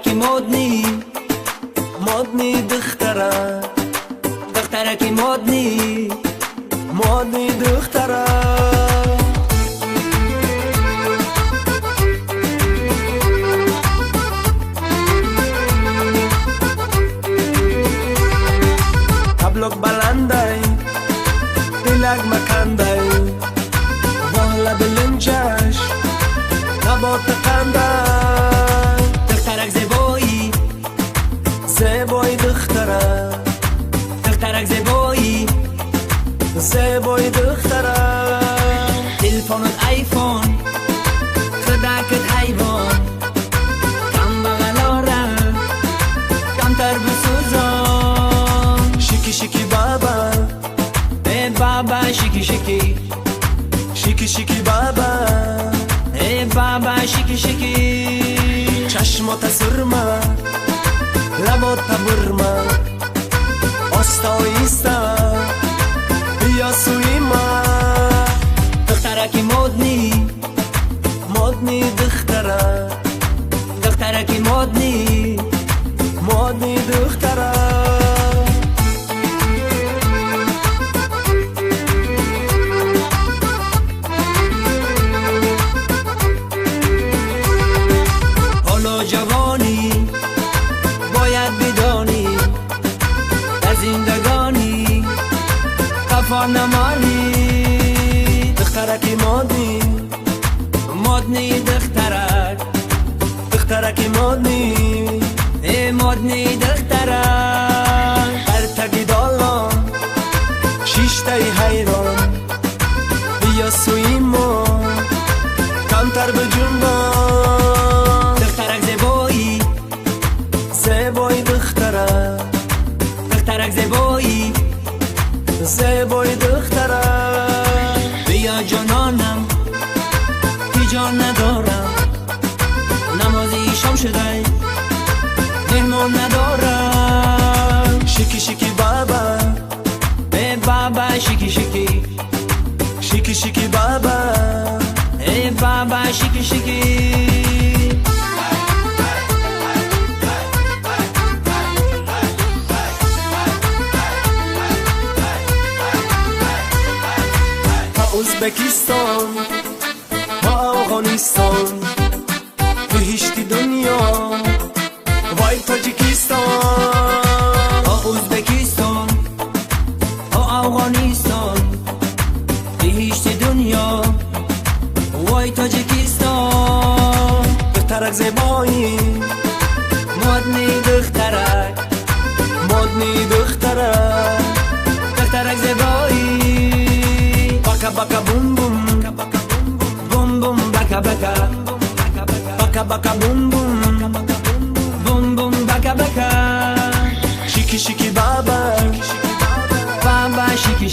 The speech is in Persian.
دخترکی مدنی دخترکی مدنی دختره تبلک بلنده دلک مکنده بالا بلنجش نبات قنده دخترک زیبایی دخترک زیبایی دختره تلفونت آیفون خداکت حیوان کم بغلاره کمتر بسوزان شیکی بابا ای بابا شیکی بابا ای بابا شیکی چشمات سرما لبات برما آستا ایستا بیا سوی ما دخترکی مدنی دخترکی مدنی دختره حالا جوانی باید بدانی در زندگانی خفا نمانی دخترکی مدنی دخترکی مدنی دخترک برتگی دالان شیشتای حیران بیا سوی ما کمتر به جنبان دخترک زیبایی دخترک زیبایی دختره بیا جانانم بی جان ندارم نمازی شام شده مهمان ندارم شیکی بابا ای بابا شیکی بابا ای بابا شیکی ازبکستان با افغانستان بهشتی دنیا وای تاجیکستان ازبکستان با افغانستان بهشتی دنیا وای تاجیکستان دخترک زیبایی مدنی دخترک دخترک زیبایی baka bum bum baka baka bum bum baka shiki baba shiki